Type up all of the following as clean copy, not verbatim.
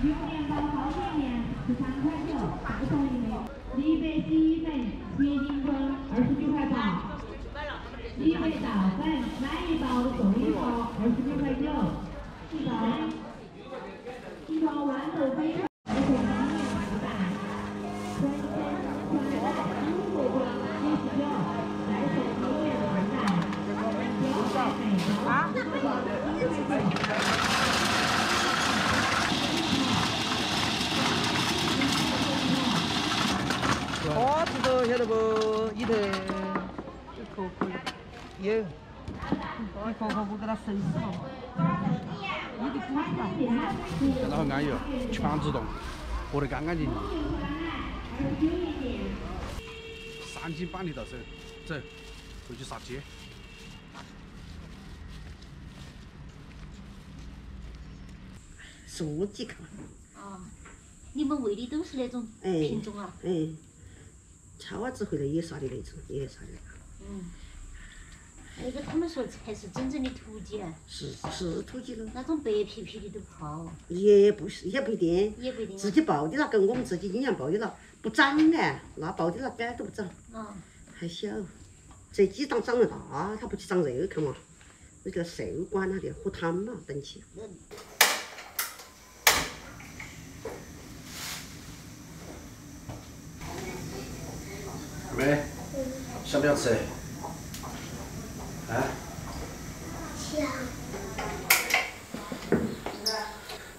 榴莲包方便面13.9块，再送一枚。立北洗衣粉7斤吨29.8块。立北稻粉买一包送一包29.9块。一包豌豆粉再送1年4袋。纯生纯奶英国国79，再送1年2袋。貂海贝包9.9块。 花枝头晓得不？里头这壳壳有，你壳壳我给它收拾了。你的管子吧。真的很安逸哦，全自动，活得干干净净。3斤半的到手，走，回去杀鸡。素鸡看。哦，你们喂的都是那种品种啊？超娃子回来也杀的那种，也杀的。那个他们说才是真正的土鸡呢。是土鸡喽。那种白皮皮的都不好。也不是，也不一定。也不一定。自己抱的那跟我们自己阴阳抱的那不长呢，那抱的那杆都不长。还小。这鸡长得大，它不去长肉看嘛。那个瘦管它的，喝汤嘛，等起。妹妹，想不想吃？啊？想。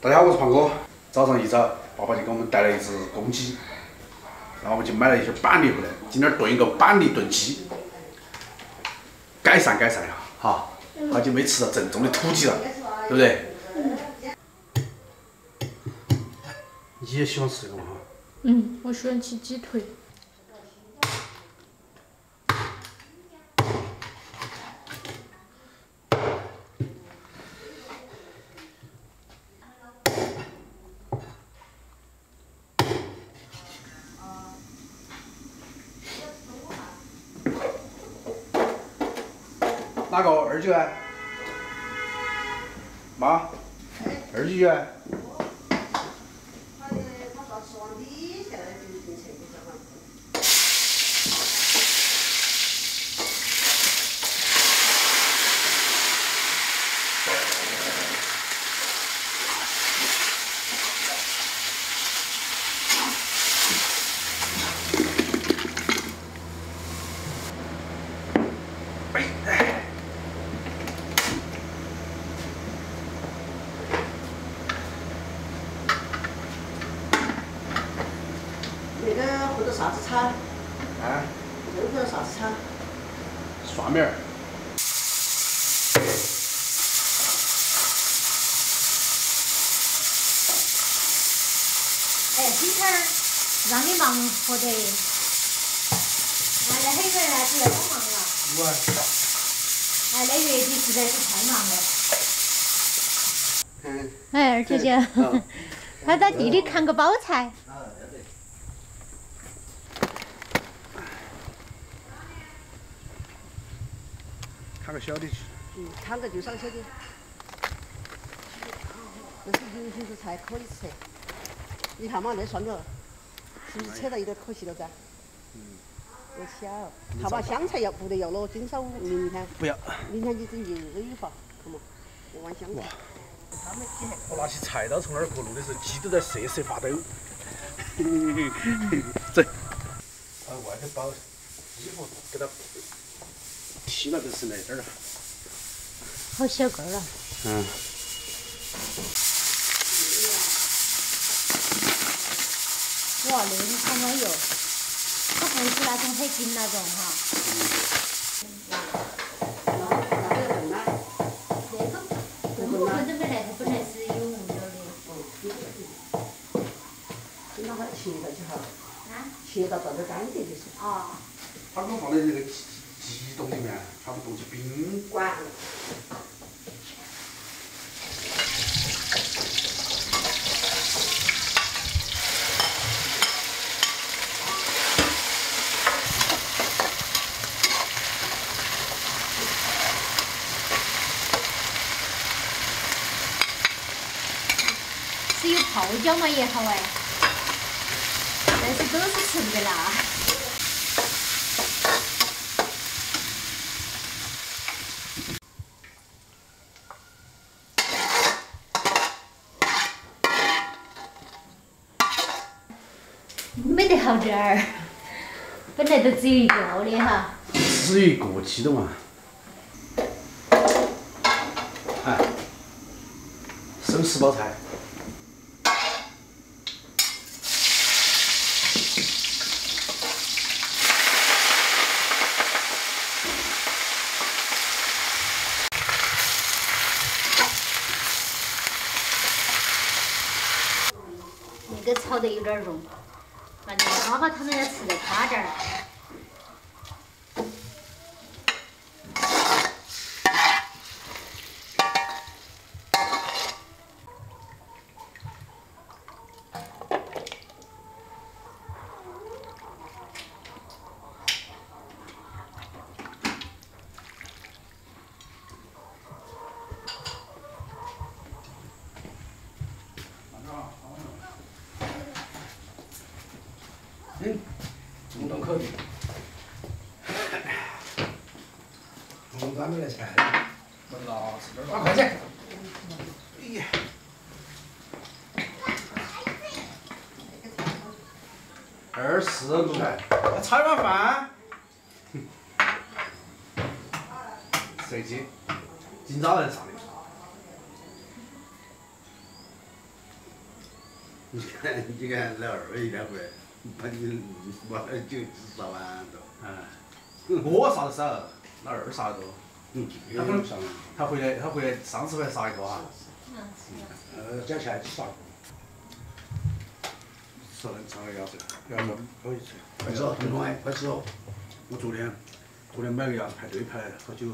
大家好，我是胖哥。早上一早，爸爸就给我们带了一只公鸡，然后我就买了一些板栗回来，今天炖一个板栗炖鸡，改善改善呀，哈。好久没吃到正宗的土鸡了，对不对？你也喜欢吃这个吗？我喜欢吃鸡腿。 哪个2斤啊？妈，2斤元。那个或者啥子炒？啊？肉或者啥子炒？蒜苗儿。今天让你忙活得，那黑人呢就要帮忙了。那月底实在是太忙了。二姐姐，快到地里砍个包菜。砍个小的去。砍个就上小的。那是油杏子菜可以吃。你看嘛，那蒜苗是不是扯到有点可惜了噻？有小。看嘛，香菜不得要了，今晌明天。不要。明天就整就热一发，看嘛，一碗香菜。我拿起菜刀从那儿过路的时候，鸡都在瑟瑟发抖。走。外头包衣服给它洗了，就是那点儿了。好小个儿了。哇，那种炒焖油，它不是那种很紧那种哈。我们这边那个本来是有物料的。先让它切到就好。啊？切到倒点干碟就是。哦。他给我放在那个急冻里面，全部冻起冰。管。是有泡椒嘛也好哎，但是都是吃不得辣。没得好点儿，本来都只有一个的哈。只有一个鸡的嘛。哎，手撕包菜。 那个炒得有点融，反正妈妈他们要吃得趴点儿。中东口的，我们专门来菜，我老吃点儿8块钱。哎呀，25块，炒碗饭。谁去？今早来上的。你看老二一天回来。 把你把酒烧完了，我烧的少，老二烧的多。他回来上次回来烧一个哈。加起来几烧？烧个鸭子，可以吃。快吃哦，快吃哦！我昨天买个鸭子排队排了好久。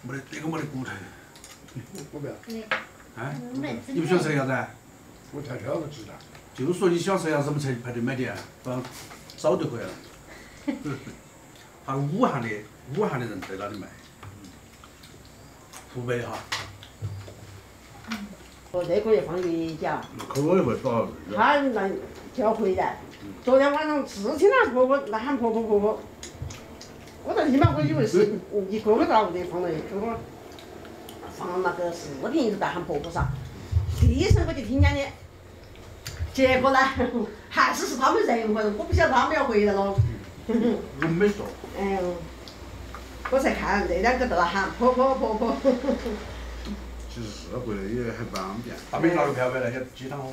没得那个没得骨头。我不要。哎，你不喜欢吃鸭子？我条条都知道。就说你喜欢吃鸭子，怎么才排队买的啊？不然早就回来了。还有武汉的人在那里卖，湖北哈。这个月放月假。口味会少。他那就要回来。昨天晚上是听他婆婆来喊婆婆，我在立马我以为是一个个到屋里放了，结果。 放那个视频一直在喊婆婆噻，第一声我就听见的，结果呢，还是他们人回来，我不晓得他们要回来了。我没说。哎呦，我才看那两个都在喊婆婆。其实是回来也很方便。他们拿个瓢杯那些鸡汤喝。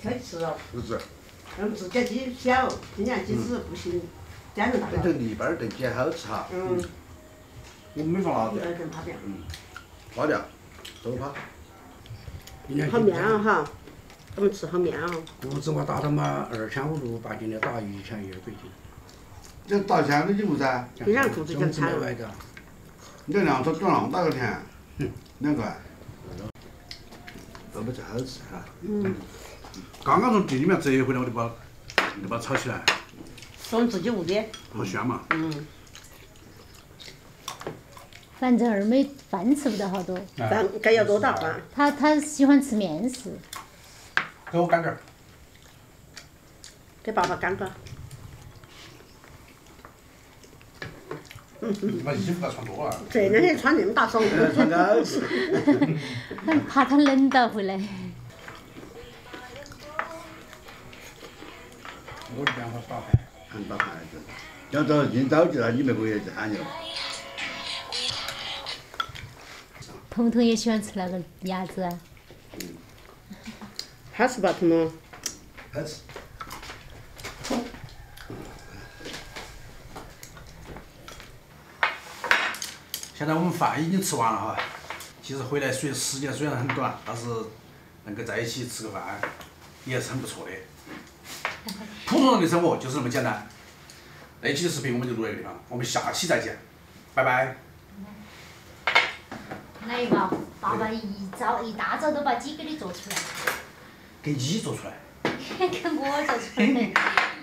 太吃了。是。自己鸡小，今年鸡子不行。 这炖泥巴儿炖鸡好吃哈。我没放辣椒。花掉，都怕。好面啊哈，我们吃好面啊。谷子我打到嘛2500把斤的打10001北斤。这打钱的就不噻。你让谷子就惨了。你这2头赚那么大个钱，2块。都不是好吃哈。刚刚从地里面摘回来，我就把它炒起来。 是我们自己屋的，好香嘛！反正二妹饭吃不得好多，饭该要多大饭？她喜欢吃面食。给我干点儿。给爸爸干个。把衣服都穿多了。这两天穿那么大爽，穿个好吃。怕她冷到回来。我这边好打牌。 很打牌子，要早进早去了，你没回来就喊你了。彤彤也喜欢吃那个鸭子啊。好吃吧，彤彤？好吃。现在我们饭已经吃完了哈，其实回来时间虽然很短，但是能够在一起吃个饭，也是很不错的。普通人的生活就是那么简单。那期的视频我们就录到这个地方，我们下期再见，拜拜。来嘛，爸爸一大早都把鸡给你做出来。给鸡做出来。给我做出来。